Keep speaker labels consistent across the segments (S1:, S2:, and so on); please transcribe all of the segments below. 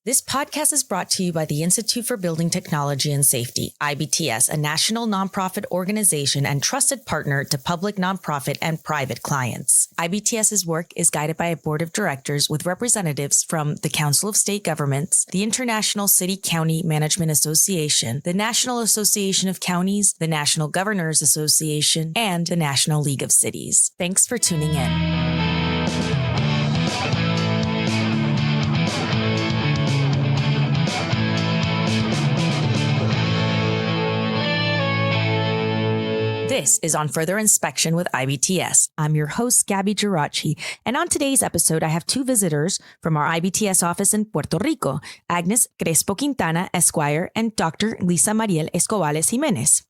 S1: This podcast is brought to you by the Institute for Building Technology and Safety, IBTS, a national nonprofit organization and trusted partner to public, nonprofit, and private clients. IBTS's work is guided by a board of directors with representatives from the Council of State Governments, the International City-County Management Association, the National Association of Counties, the National Governors Association, and the National League of Cities. Thanks for tuning in. This is On Further Inspection with IBTS. I'm your host, Gabby Geraci, and on today's episode, I have two visitors from our IBTS office in Puerto Rico, Agnes Crespo Quintana, Esquire, and Dr. Lisa Mariel Escobales Jimenez.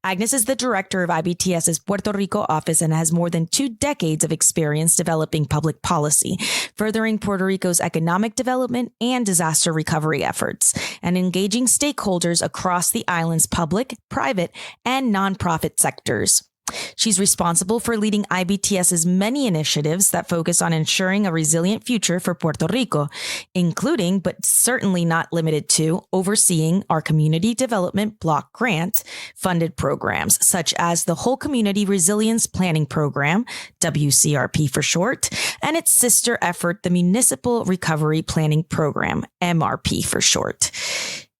S1: Agnes is the director of IBTS's Puerto Rico office and has more than 2 decades of experience developing public policy, furthering Puerto Rico's economic development and disaster recovery efforts, and engaging stakeholders across the island's public, private, and nonprofit sectors. She's responsible for leading IBTS's many initiatives that focus on ensuring a resilient future for Puerto Rico, including, but certainly not limited to, overseeing our Community Development Block Grant funded programs, such as the Whole Community Resilience Planning Program, WCRP for short, and its sister effort, the Municipal Recovery Planning Program, MRP for short.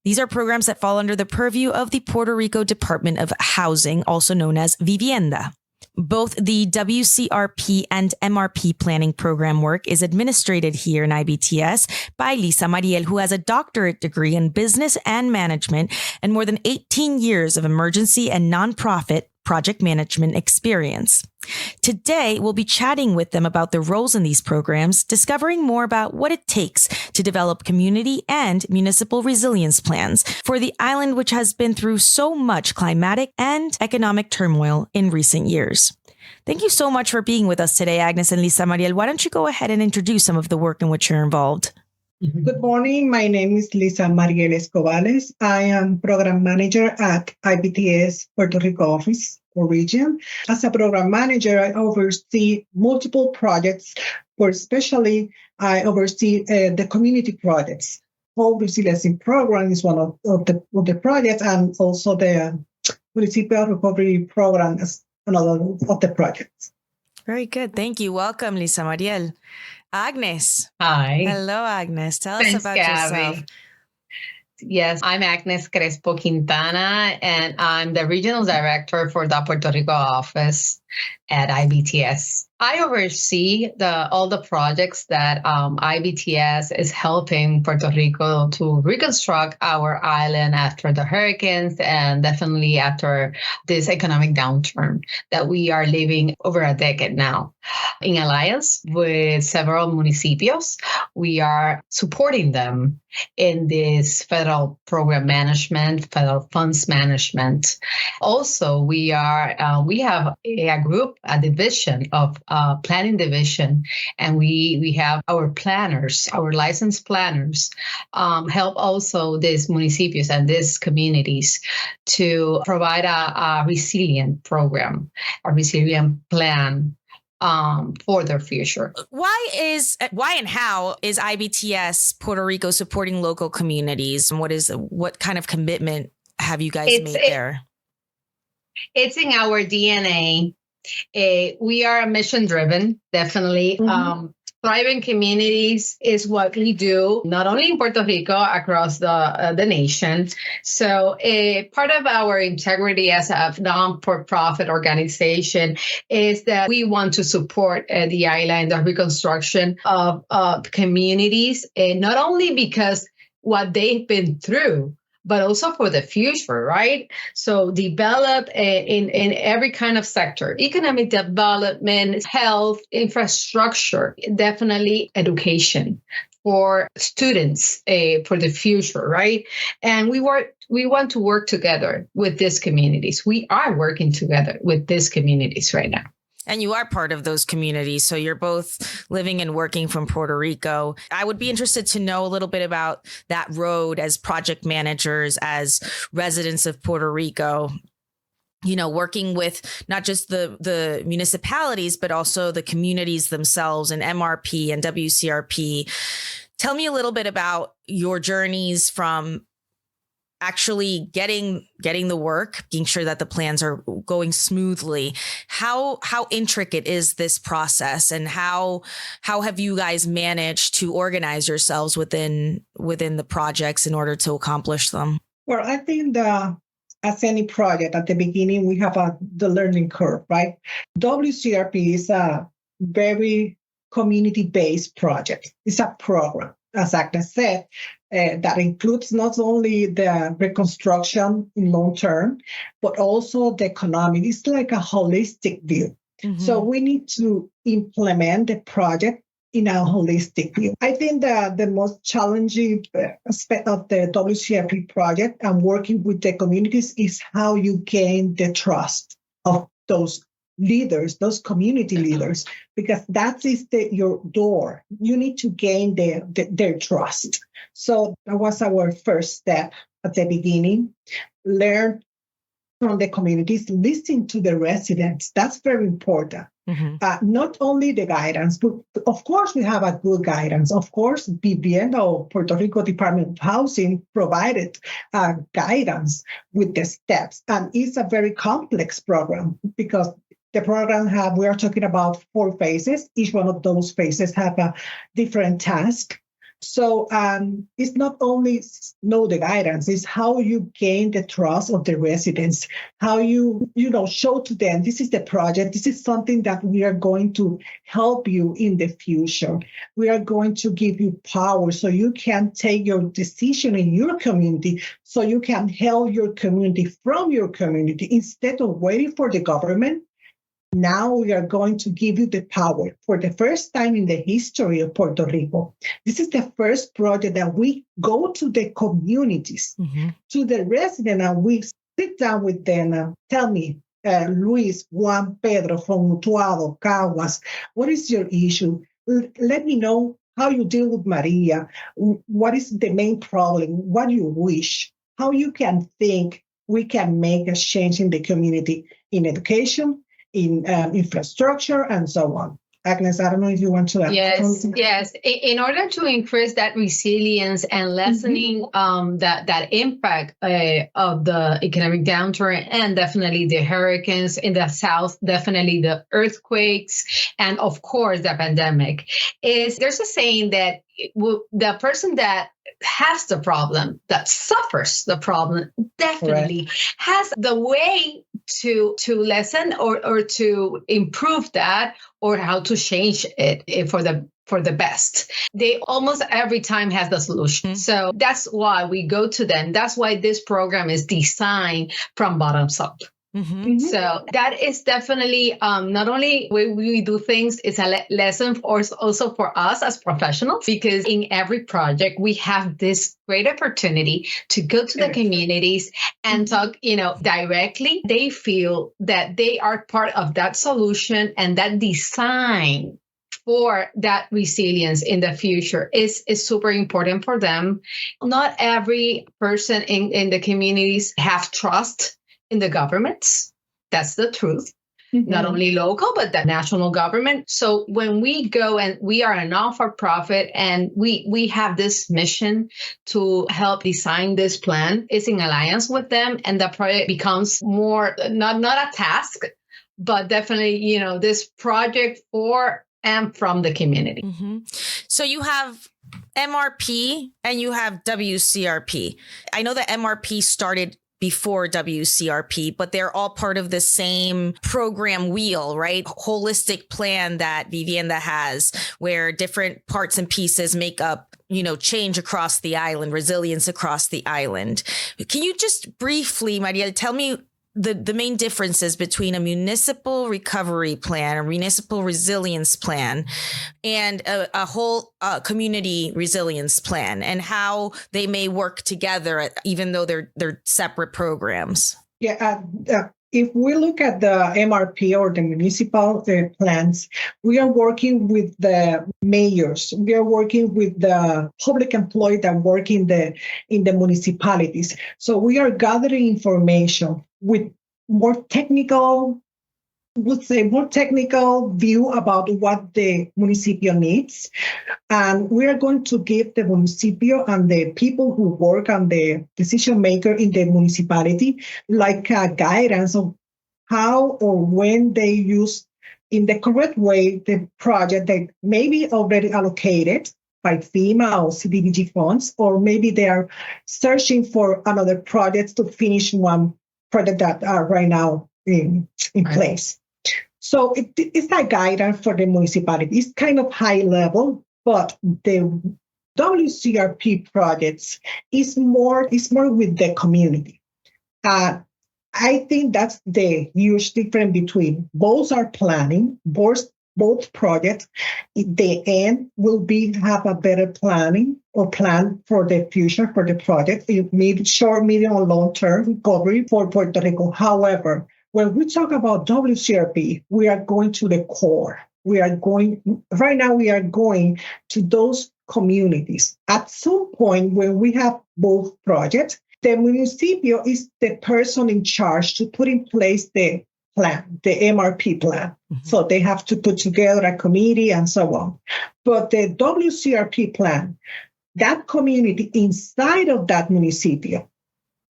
S1: These are programs that fall under the purview of the Puerto Rico Department of Housing, also known as Vivienda. Both the WCRP and MRP planning program work is administrated here in IBTS by Lisa Mariel, who has a doctorate degree in business and management and more than 18 years of emergency and nonprofit project management experience. Today, we'll be chatting with them about their roles in these programs, discovering more about what it takes to develop community and municipal resilience plans for the island, which has been through so much climatic and economic turmoil in recent years. Thank you so much for being with us today, Agnes and Lisa Mariel. Why don't you go ahead and introduce some of the work in which you're involved?
S2: Good morning. My name is Lisa Mariel Escobales. I am program manager at IBTS Puerto Rico office or region. As a program manager, I oversee multiple projects, but especially I oversee the community projects. Whole Resiliency Program is one of the projects, and also the Municipal Recovery Program is another of the projects.
S1: Very good. Thank you. Welcome, Lisa Mariel. Agnes.
S3: Hi.
S1: Hello, Agnes. Tell
S3: Thanks,
S1: us about
S3: Gabby.
S1: yourself.
S3: Yes, I'm Agnes Crespo Quintana, and I'm the regional director for the Puerto Rico office at IBTS. I oversee all the projects that IBTS is helping Puerto Rico to reconstruct our island after the hurricanes and definitely after this economic downturn that we are living over a decade now. In alliance with several municipios, we are supporting them in this federal program management, federal funds management. Also, we have a group, a division of planning division, and we have our planners, our licensed planners, help also these municipios and these communities to provide a resilient program, a resilient plan for their future.
S1: Why and how is IBTS Puerto Rico supporting local communities? And what kind of commitment have you guys made there?
S3: It's in our DNA. We are mission driven, definitely. Mm-hmm. Thriving communities is what we do, not only in Puerto Rico, across the nation. So part of our integrity as a non-for-profit organization is that we want to support the island, the reconstruction of communities, not only because what they've been through, but also for the future, right? So develop in every kind of sector, economic development, health, infrastructure, definitely education for students for the future, right? And we want to work together with these communities. We are working together with these communities right now.
S1: And you are part of those communities. So you're both living and working from Puerto Rico. I would be interested to know a little bit about that road as project managers, as residents of Puerto Rico, you know, working with not just the municipalities, but also the communities themselves and MRP and WCRP. Tell me a little bit about your journeys from actually getting the work, being sure that the plans are going smoothly. How intricate is this process, and how have you guys managed to organize yourselves within the projects in order to accomplish them?
S2: Well, I think as any project, at the beginning, we have the learning curve, right? WCRP is a very community-based project. It's a program, as Agnes said, that includes not only the reconstruction in long term, but also the economic. It's like a holistic view. Mm-hmm. So we need to implement the project in a holistic view. I think that the most challenging aspect of the WCRP project and working with the communities is how you gain the trust of those leaders, those community leaders, because that is your door. You need to gain their trust. So that was our first step at the beginning. Learn from the communities, listen to the residents. That's very important. Mm-hmm. Not only the guidance, but of course we have a good guidance. Of course, Vivienda or Puerto Rico Department of Housing provided guidance with the steps. And it's a very complex program because the program we are talking about 4 phases. Each one of those phases have a different task. So it's not only know the guidance, it's how you gain the trust of the residents, how you show to them, this is the project, this is something that we are going to help you in the future. We are going to give you power so you can take your decision in your community, so you can help your community from your community instead of waiting for the government. Now we are going to give you the power. For the first time in the history of Puerto Rico, this is the first project that we go to the communities, mm-hmm. to the residents, and we sit down with them. Tell me, Luis, Juan, Pedro from Utuado, Caguas, what is your issue? Let me know how you deal with Maria. What is the main problem? What do you wish? How you can think we can make a change in the community, in education, in infrastructure, and so on. Agnes, I don't know if you want to add.
S3: Yes. In order to increase that resilience and lessening mm-hmm. that impact of the economic downturn and definitely the hurricanes in the south, definitely the earthquakes, and of course the pandemic, there's a saying that the person that has the problem, that suffers the problem, definitely has the way to lessen or to improve that, or how to change it for the best. They almost every time has the solution. Mm-hmm. So that's why we go to them. That's why this program is designed from bottoms up. Mm-hmm. So that is definitely not only way we do things, it's a lesson also for us as professionals, because in every project we have this great opportunity to go to the communities and talk, directly. They feel that they are part of that solution, and that design for that resilience in the future is super important for them. Not every person in the communities have trust in the governments. That's the truth. Mm-hmm. Not only local, but the national government. So when we go, and we are a non-for-profit, and we have this mission to help design this plan, it's in alliance with them, and the project becomes more, not a task, but definitely, this project for and from the community.
S1: Mm-hmm. So you have MRP and you have WCRP. I know that MRP started before WCRP, but they're all part of the same program wheel, right? Holistic plan that Vivienda has, where different parts and pieces make up, change across the island, resilience across the island. Can you just briefly, Mariel, tell me the main differences between a municipal recovery plan, a municipal resilience plan, and a whole community resilience plan, and how they may work together, even though they're separate programs?
S2: Yeah, if we look at the MRP or the municipal plans, we are working with the mayors. We are working with the public employees that work in the municipalities. So we are gathering information with more technical would say more technical view about what the municipio needs. And we are going to give the municipio and the people who work on the decision maker in the municipality like a guidance of how or when they use in the correct way the project that may be already allocated by FEMA or CDBG funds, or maybe they are searching for another project to finish one project that are right now in place. So it's a guidance for the municipality. It's kind of high level, but the WCRP projects is more with the community. I think that's the huge difference between both are planning, both projects. In the end will be have a better planning or plan for the future for the project, short, medium, or long term recovery for Puerto Rico. However, when we talk about WCRP, we are going to the core. Right now, we are going to those communities. At some point, when we have both projects, the municipio is the person in charge to put in place the plan, the MRP plan. Mm-hmm. So they have to put together a committee and so on. But the WCRP plan, that community inside of that municipio,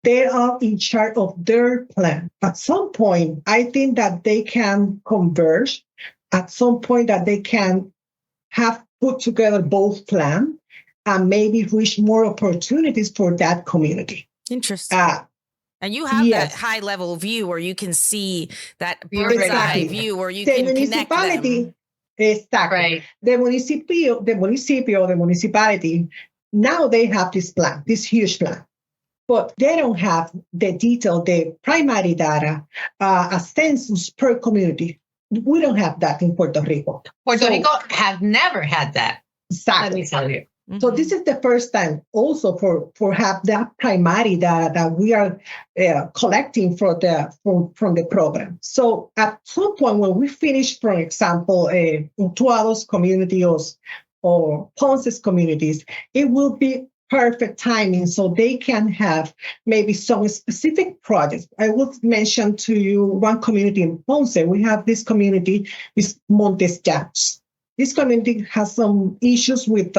S2: they are in charge of their plan. At some point, I think that they can converge. At some point that they can have put together both plans and maybe reach more opportunities for that community.
S1: Interesting. And you have that high level view where you can see that bird's eye view where you can connect them.
S2: Exactly. Right. The municipality, now they have this plan, this huge plan. But they don't have the detail, the primary data, a census per community. We don't have that in Puerto Rico.
S3: Puerto Rico have never had that.
S2: Exactly.
S3: Let me tell you.
S2: Mm-hmm. So this is the first time also for have that primary data that we are collecting from the program. So at some point when we finish, for example, Utuados communities or Ponce's communities, it will be perfect timing so they can have maybe some specific projects. I will mention to you one community in Ponce. We have this community, is Montes Llanos. This community has some issues with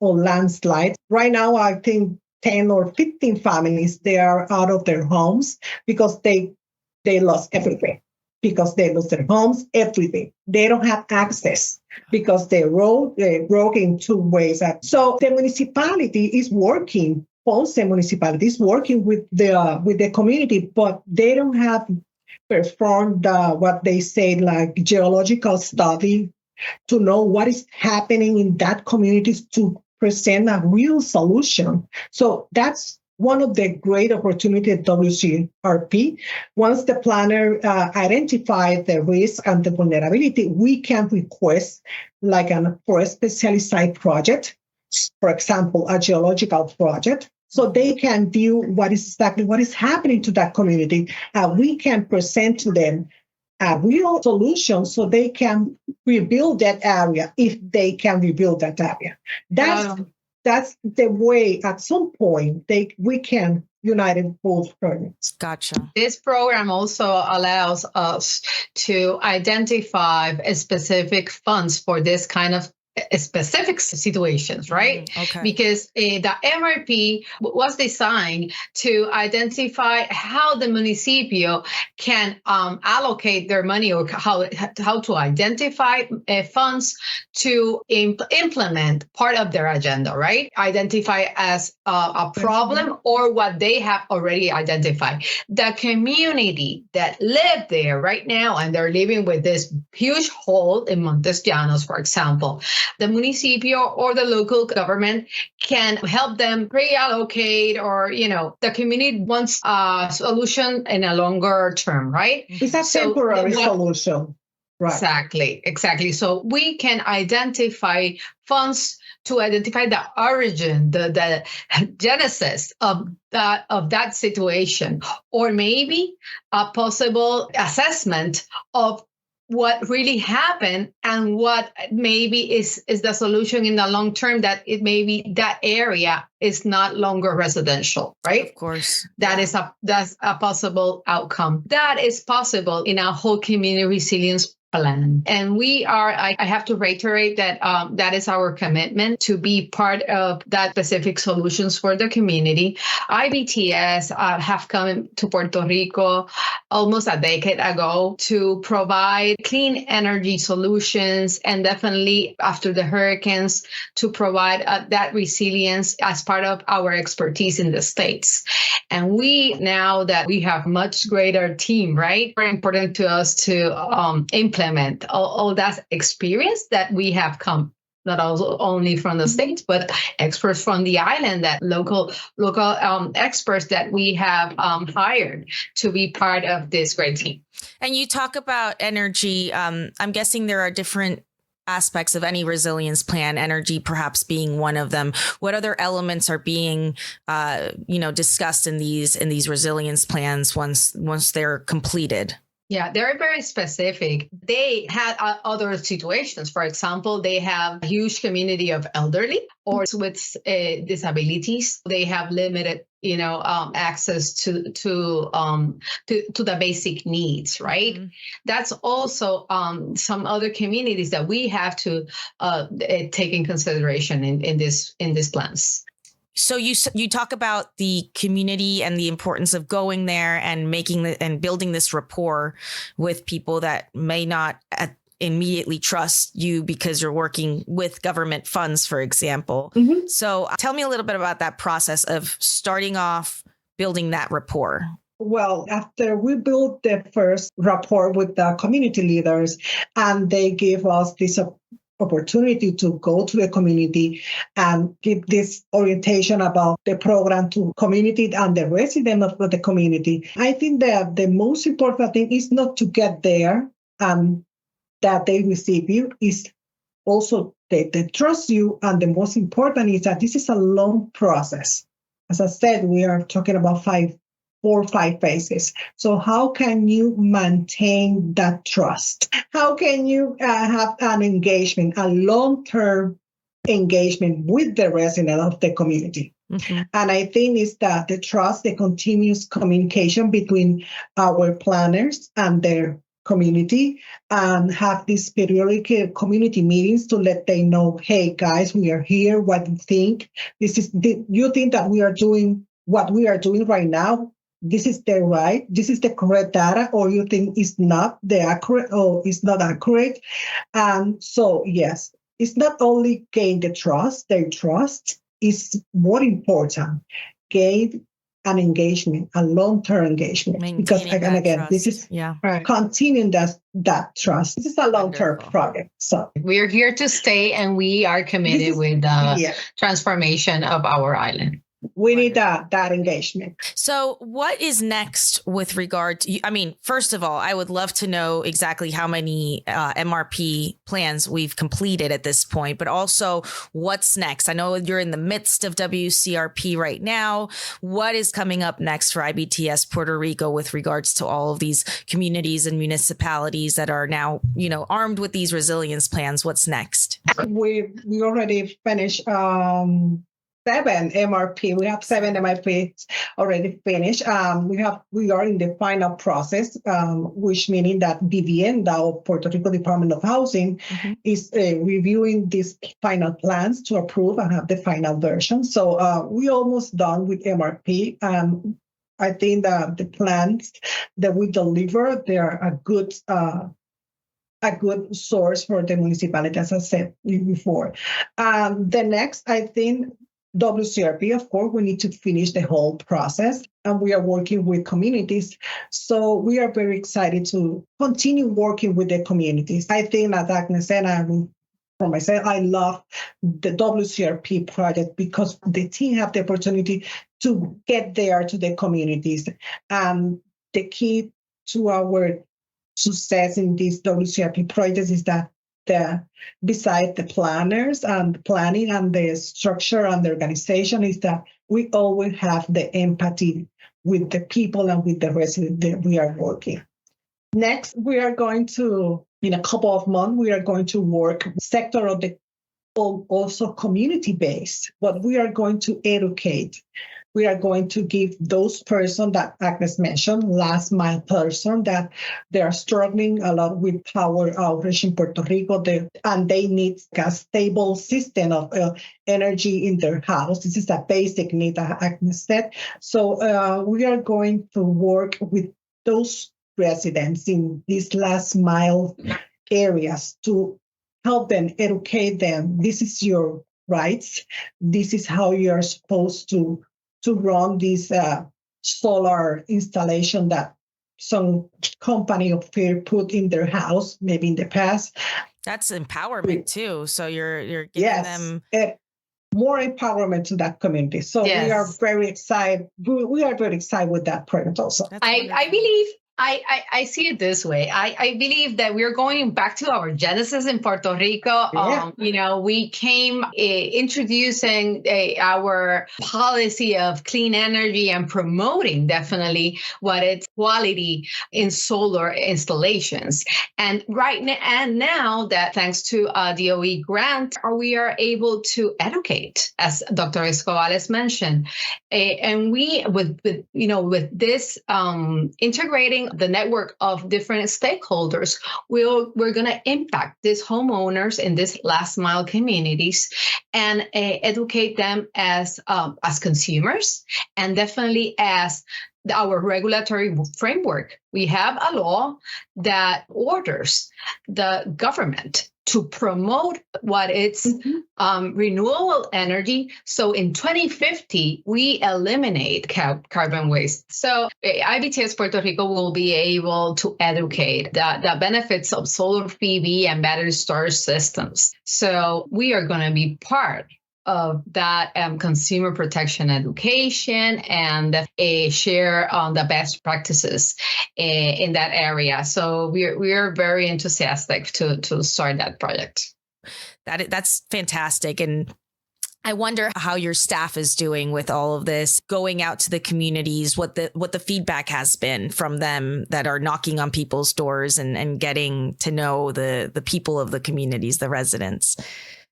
S2: landslides. Right now, I think 10 or 15 families, they are out of their homes because they lost everything. Because they lost their homes, everything. They don't have access because they broke in two ways. So the municipality is working, Ponce municipality is working with the community, but they don't have performed what they say like geological study to know what is happening in that community to present a real solution. So that's one of the great opportunities at WCRP. Once the planner identifies the risk and the vulnerability, we can request for a specialized project, for example, a geological project, so they can view what is happening to that community. We can present to them a real solution so they can rebuild that area if they can rebuild that area. That's the way at some point we can unite both projects.
S1: Gotcha.
S3: This program also allows us to identify specific funds for this kind of specific situations, right?
S1: Okay.
S3: Because the MRP was designed to identify how the municipio can allocate their money or how to identify funds to implement part of their agenda, right? Identify as a problem or what they have already identified. The community that live there right now, and they're living with this huge hole in Montes Llanos, for example, the municipio or the local government can help them reallocate, or, the community wants a solution in a longer term, right?
S2: It's a temporary solution. Right.
S3: Exactly. So we can identify funds to identify the origin, the genesis of that situation, or maybe a possible assessment of what really happened and what maybe is the solution in the long term, that it maybe that area is not longer residential, right?
S1: Of course.
S3: That's a possible outcome. That is possible in a whole community resilience plan. And I have to reiterate that that is our commitment to be part of that specific solutions for the community. IBTS have come to Puerto Rico almost a decade ago to provide clean energy solutions, and definitely after the hurricanes to provide that resilience as part of our expertise in the States. And now that we have much greater team, right? Very important to us to implement all that experience that we have come, not only from the States, but experts from the island, that local experts that we have hired to be part of this great team.
S1: And you talk about energy. I'm guessing there are different aspects of any resilience plan, energy perhaps being one of them. What other elements are being, discussed in these resilience plans once they're completed?
S3: Yeah, they're very specific. They had other situations. For example, they have a huge community of elderly or with disabilities. They have limited, access to the basic needs, right? Mm-hmm. That's also some other communities that we have to take in consideration in these plans.
S1: So you talk about the community and the importance of going there and and building this rapport with people that may not immediately trust you because you're working with government funds, for example. Mm-hmm. So tell me a little bit about that process of starting off building that rapport.
S2: Well, after we built the first rapport with the community leaders, and they gave us this opportunity to go to the community and give this orientation about the program to community and the resident of the community. I think that the most important thing is not to get there and that they receive you, is also that they trust you. And the most important is that this is a long process. As I said, we are talking about 4 or 5 phases. So how can you maintain that trust? How can you have an engagement, a long-term engagement with the resident of the community? Mm-hmm. And I think it's that the trust, the continuous communication between our planners and their community, and have these periodic community meetings to let them know, hey guys, we are here. What do you think? You think that we are doing what we are doing right now? This is this is the correct data, or you think it's not the accurate, or it's not accurate. And so, yes, it's not only gain the trust, their trust is more important. Gain an engagement, a long-term engagement.
S1: Maintaining
S2: because again,
S1: trust.
S2: This is
S3: right.
S2: Continuing that trust. This is a long-term project. So
S3: we're here to stay, and we are committed with the transformation of our island.
S2: We need that engagement.
S1: So what is next with regard to, first of all, I would love to know exactly how many MRP plans we've completed at this point, but also what's next? I know you're in the midst of WCRP right now. What is coming up next for IBTS Puerto Rico with regards to all of these communities and municipalities that are now, armed with these resilience plans? What's next?
S2: We already finished 7 MRP. We have 7 MRPs already finished. We are in the final process, which meaning that Vivienda, or Puerto Rico Department of Housing, mm-hmm. is reviewing these final plans to approve and have the final version. So we're almost done with MRP. I think that the plans that we deliver, they are a good source for the municipality, as I said before. The next, I think, WCRP, of course, we need to finish the whole process, and we are working with communities. So we are very excited to continue working with the communities. I think, as Agnes said, for myself, I love the WCRP project because the team have the opportunity to get there to the communities. And the key to our success in these WCRP projects is that besides the planners and the planning and the structure and the organization, is that we always have the empathy with the people and with the residents that we are working. Next, we are going to in a couple of months, we are going to work sector of the also community-based, but we are going to educate. We are going to give those person that Agnes mentioned, last mile person, that they are struggling a lot with power outage in Puerto Rico, and they need a stable system of energy in their house. This is a basic need, Agnes said. So we are going to work with those residents in these last mile areas to help them, educate them. This is your rights. This is how you're supposed to run this solar installation that some company of fear put in their house, maybe in the past.
S1: That's empowerment too. So you're giving them
S2: more empowerment to that community. So we are very excited. We are very excited with that project also.
S3: I believe I see it this way. I believe that we're going back to our genesis in Puerto Rico. We came introducing our policy of clean energy and promoting definitely what it's quality in solar installations. And now that thanks to DOE grant, we are able to educate, as Dr. Escobales mentioned, and we with this integrating the network of different stakeholders, we're going to impact these homeowners in these last mile communities and educate them as consumers, and definitely as our regulatory framework. We have a law that orders the government to promote what it's renewable energy. So in 2050, we eliminate carbon waste. So IBTS Puerto Rico will be able to educate the benefits of solar PV and battery storage systems. So we are going to be part of that consumer protection education and share on the best practices in that area. So we are very enthusiastic to start that project.
S1: That's fantastic. And I wonder how your staff is doing with all of this, going out to the communities, what the feedback has been from them that are knocking on people's doors and getting to know the people of the communities, the residents.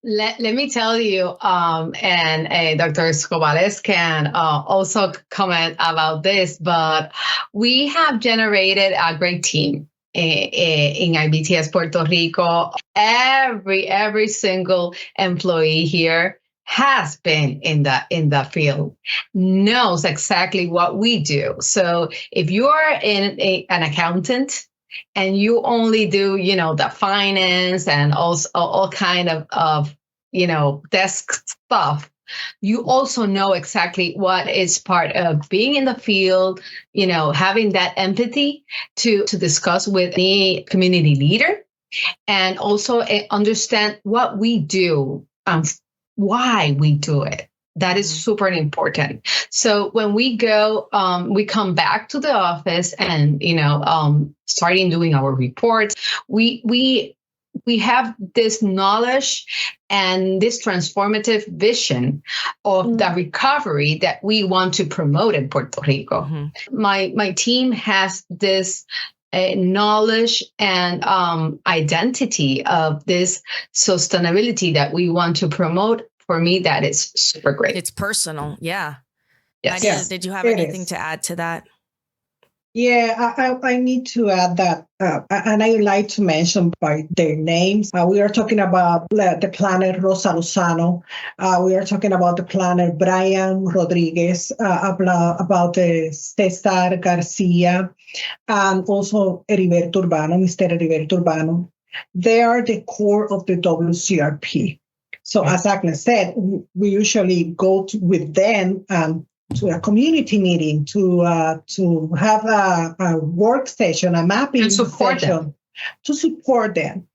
S3: Let me tell you, and Dr. Escobales can also comment about this, but we have generated a great team in IBTS Puerto Rico. Every single employee here has been in the field, knows exactly what we do. So if you are an accountant, and you only do, the finance and also all kind of desk stuff, you also know exactly what is part of being in the field, having that empathy to discuss with the community leader, and also understand what we do and why we do it. That is super important. So when we go, we come back to the office and, starting doing our reports, we have this knowledge and this transformative vision of the recovery that we want to promote in Puerto Rico. Mm-hmm. My team has this knowledge and identity of this sustainability that we want to promote. For me, that is super great.
S1: It's personal. Yeah.
S3: Yes.
S1: Nadia, did you have anything to add to that?
S2: Yeah, I need to add that, and I like to mention by their names. We are talking about the planner Rosa Lozano. We are talking about the planner Brian Rodriguez, about Cesar Garcia, and also Heriberto Urbano, Mr. Heriberto Urbano. They are the core of the WCRP. So as Agnes said, we usually go with them to a community meeting to have a work session, a mapping session to support them.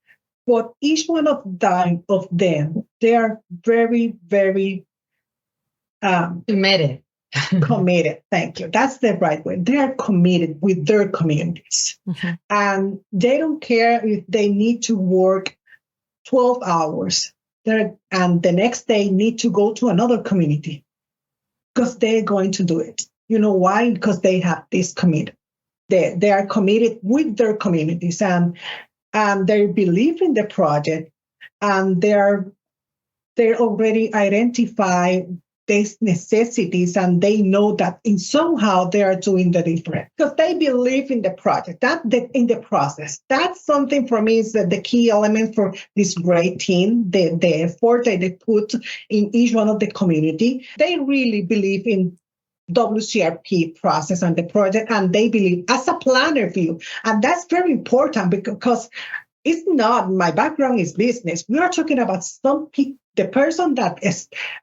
S2: But each one of them, they are very, very
S3: committed.
S2: Committed. Thank you. That's the right way. They are committed with their communities, and they don't care if they need to work 12 hours. And the next day need to go to another community because they're going to do it. You know why? Because they have this committed. They are committed with their communities. And and they believe in the project, and they're already identified these necessities, and they know that in somehow they are doing the difference because they believe in the project, in the process. That's something for me is the key element for this great team, the effort that they put in each one of the community. They really believe in WCRP process and the project, and they believe as a planner view. And that's very important because it's not, my background is business. We are talking about some people, the person that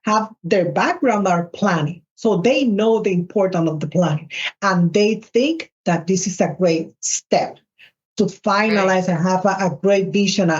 S2: have their background are planning. So they know the importance of the planning. And they think that this is a great step to finalize and have a great vision,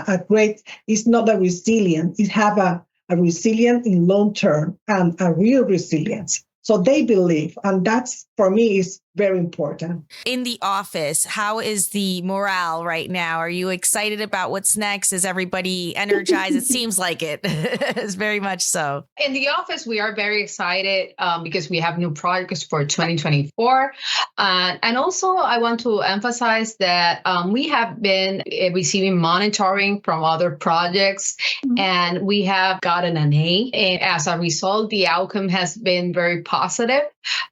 S2: it's not a resilient, it have a resilient in long term and a real resilience. So they believe, and that's for me is very important.
S1: In the office, how is the morale right now? Are you excited about what's next? Is everybody energized? It seems like it is very much so.
S3: In the office, we are very excited because we have new projects for 2024. And also, I want to emphasize that we have been receiving monitoring from other projects, and we have gotten an A. And as a result, the outcome has been very positive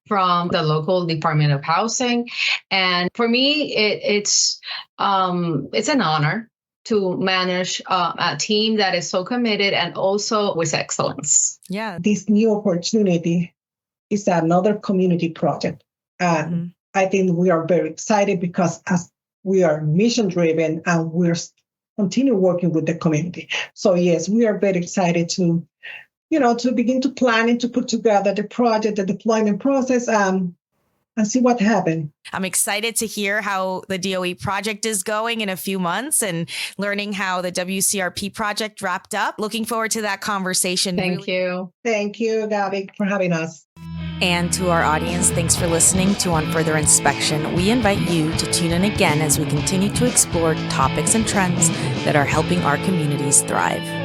S3: from the local Department of Housing. And for me, it's an honor to manage a team that is so committed and also with excellence.
S1: Yeah.
S2: This new opportunity is another community project. And I think we are very excited because as we are mission driven and we're continue working with the community. So yes, we are very excited to begin to plan and to put together the project, the deployment process, and see what happens.
S1: I'm excited to hear how the DOE project is going in a few months and learning how the WCRP project wrapped up. Looking forward to that conversation.
S3: Thank you.
S2: Thank you, Gabby, for having us.
S1: And to our audience, thanks for listening to On Further Inspection. We invite you to tune in again as we continue to explore topics and trends that are helping our communities thrive.